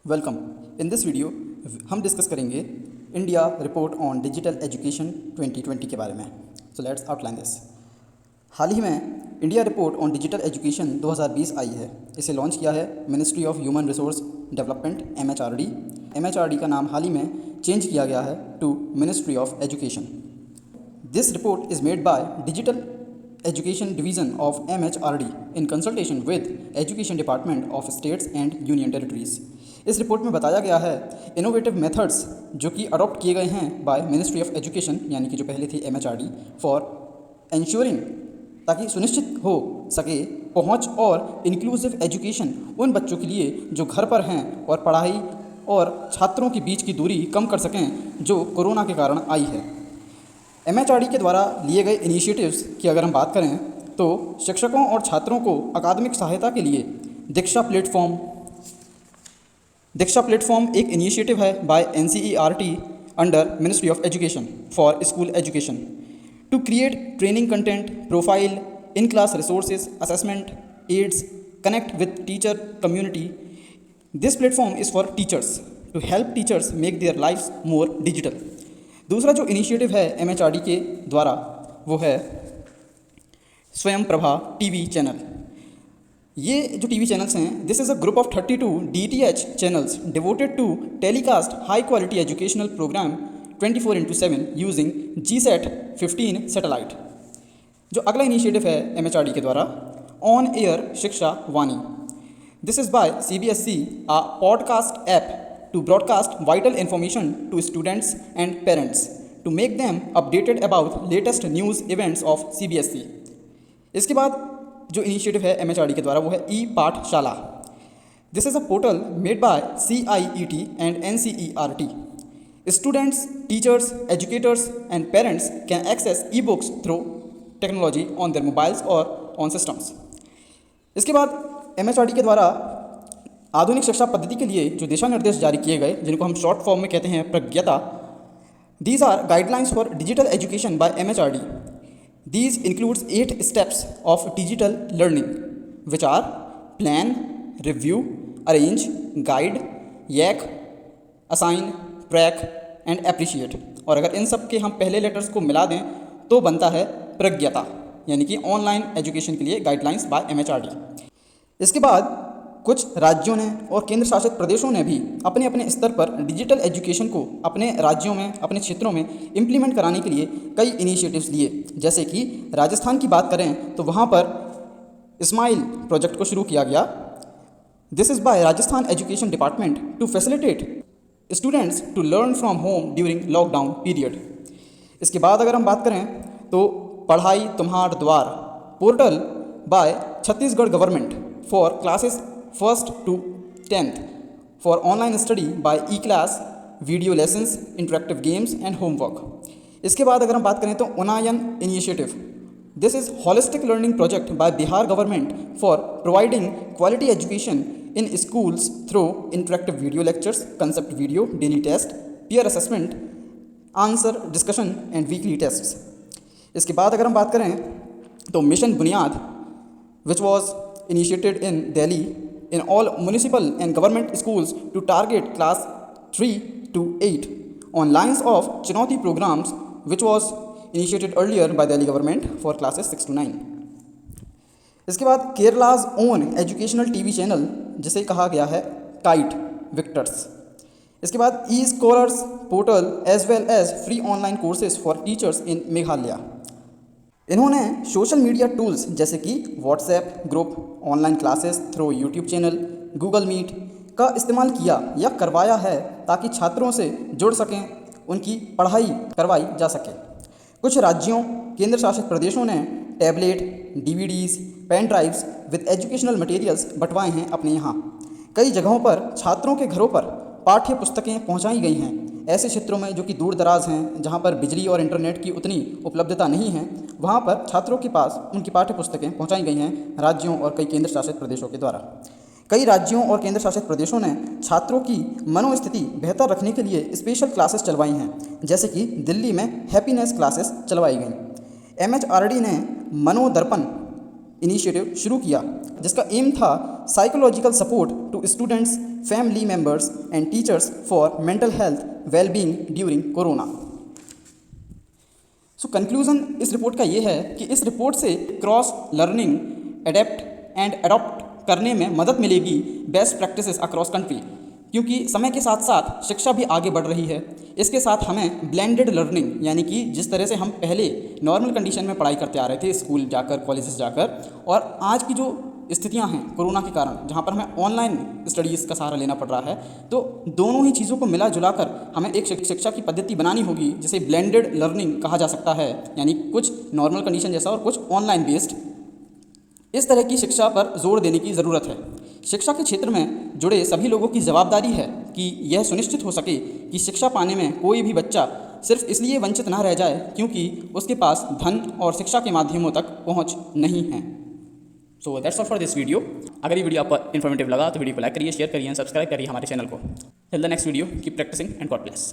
Welcome. In this video हम discuss करेंगे India Report on Digital Education 2020 के बारे में। So let's outline this. हाल ही में India Report on Digital Education 2020 आई है। इसे लॉन्च किया है Ministry of Human Resource Development MHRD। MHRD का नाम हाल ही में चेंज किया गया है to ministry of education. This report is made by digital education division of MHRD in consultation with education department of states and union territories. इस report में बताया गया है इनोवेटिव मेथड्स जो कि अडॉप्ट किए गए हैं बाय मिनिस्ट्री ऑफ एजुकेशन, यानी कि जो पहले थी MHRD, फॉर एंश्योरिंग, ताकि सुनिश्चित हो सके पहुंच और इंक्लूसिव एजुकेशन उन बच्चों के लिए जो घर पर हैं और पढ़ाई और छात्रों के बीच की दूरी कम कर सकें जो कोरोना के कारण आई है। MHRD के द्वारा लिए गए इनिशिएटिव्स की अगर हम बात करें तो शिक्षकों और छात्रों को अकादमिक सहायता के लिए दीक्षा प्लेटफॉर्म एक इनिशिएटिव है by NCERT under ministry of education for school education to create training content, profile, in class resources, assessment, aids, connect with teacher community. This platform is for teachers to help teachers make their lifes more digital. दूसरा जो initiative है MHRD के द्वारा वो है स्वयं Prabha TV channel. ये जो टीवी चैनल्स हैं, this is a group of 32 DTH channels devoted to telecast high quality educational program 24/7 using GSAT 15 satellite. जो अगला इनिशिएटिव है MHRD के द्वारा on air Shiksha Vani. This is by CBSE a podcast app to broadcast vital information to students and parents to make them updated about latest news events of CBSE। इसके बाद जो initiative है MHRD के द्वारा वो है ePathshala. This is a portal made by CIET and NCERT। Students, teachers, educators and parents can access ebooks through technology on their mobiles और on systems. इसके बाद MHRD के द्वारा आधुनिक शिक्षा पद्धति के लिए जो दिशा निर्देश जारी किए गए, जिनको हम शॉर्ट फॉर्म में कहते हैं Pragyata. These are guidelines for digital education by MHRD। These includes 8 steps of digital learning, which are plan, review, arrange, guide, yak, assign, track and appreciate। और अगर इन सब के हम पहले लेटर्स को मिला दें तो बनता है प्रज्ञता, यानी कि ऑनलाइन एजुकेशन के लिए गाइडलाइंस बाय MHRD। इसके बाद कुछ राज्यों ने और केंद्र शासित प्रदेशों ने भी अपने अपने स्तर पर डिजिटल एजुकेशन को अपने राज्यों में, अपने क्षेत्रों में इम्प्लीमेंट कराने के लिए कई इनिशिएटिव्स लिए। जैसे कि राजस्थान की बात करें तो वहाँ पर स्माइल प्रोजेक्ट को शुरू किया गया। This is by Rajasthan education department to facilitate students to learn from home during lockdown period. इसके बाद अगर हम बात करें तो पढ़ाई तुम्हार द्वार portal bye Chhattisgarh government for classes 1st to 10th for online study by e-class, video lessons, interactive games and homework। इसके बाद अगर हम बात करें तो Unnayan initiative. This is holistic learning project by Bihar government for providing quality education in schools through interactive video lectures, concept video, daily test, peer assessment, answer discussion and weekly tests. इसके बाद अगर हम बात करें तो mission Buniyaad which was initiated in Delhi in all municipal and government schools to target class 3 to 8 on lines of Chinauti programs which was initiated earlier by Delhi government for classes 6 to 9। इसके बाद Kerala's own educational TV channel जिसे कहा गया है KITE Victers. इसके बाद e scholars portal as well as free online courses for teachers in Meghalaya. इन्होंने social media tools जैसे कि WhatsApp group, online classes through YouTube channel, Google Meet का इस्तेमाल किया या करवाया है ताकि छात्रों से जुड़ सकें, उनकी पढ़ाई करवाई जा सके। कुछ राज्यों, केंद्र शासित प्रदेशों ने tablet, DVDs, pen drives with educational materials बंटवाए हैं अपने यहाँ। कई जगहों पर छात्रों के घरों पर पाठ्य पुस्तकें पहुँचाई गई हैं। ऐसे क्षेत्रों में जो कि दूर दराज हैं, जहाँ पर बिजली और इंटरनेट की उतनी उपलब्धता नहीं है, वहाँ पर छात्रों के पास उनकी पाठ्य पुस्तकें पहुँचाई गई हैं राज्यों और कई केंद्र शासित प्रदेशों के द्वारा। कई राज्यों और केंद्र शासित प्रदेशों ने छात्रों की मनोस्थिति बेहतर रखने के लिए स्पेशल क्लासेस चलवाई हैं, जैसे कि दिल्ली में हैप्पीनेस क्लासेस चलवाई गई। MHRD ने मनोदर्पण इनिशिएटिव शुरू किया, जिसका एम था psychological support to students, family members and teachers for mental health wellbeing during corona. So conclusion इस रिपोर्ट का ये है कि इस रिपोर्ट से cross learning, adapt and adopt करने में मदद मिलेगी बेस्ट प्रैक्टिसेस अक्रॉस कंट्री, क्योंकि समय के साथ साथ शिक्षा भी आगे बढ़ रही है। इसके साथ हमें ब्लेंडेड लर्निंग, यानी कि जिस तरह से हम पहले नॉर्मल कंडीशन में पढ़ाई करते आ रहे थे स्कूल जाकर, कॉलेजेस जाकर, और आज की जो स्थितियां हैं कोरोना के कारण, जहां पर हमें ऑनलाइन स्टडीज़ का सहारा लेना पड़ रहा है, तो दोनों ही चीज़ों को मिला जुला कर हमें एक शिक्षा की पद्धति बनानी होगी जिसे ब्लेंडेड लर्निंग कहा जा सकता है, यानी कुछ नॉर्मल कंडीशन जैसा और कुछ ऑनलाइन बेस्ड। इस तरह की शिक्षा पर जोर देने की ज़रूरत है। शिक्षा के क्षेत्र में जुड़े सभी लोगों की जवाबदारी है कि यह सुनिश्चित हो सके कि शिक्षा पाने में कोई भी बच्चा सिर्फ इसलिए वंचित ना रह जाए क्योंकि उसके पास धन और शिक्षा के माध्यमों तक पहुंच नहीं है। So that's all for this video. अगर ये वीडियो आपको इन्फॉर्मेटिव लगा तो वीडियो को लाइक करिए, शेयर करिए, सब्सक्राइब करिए हमारे चैनल को। Till the next video, keep practising and God bless.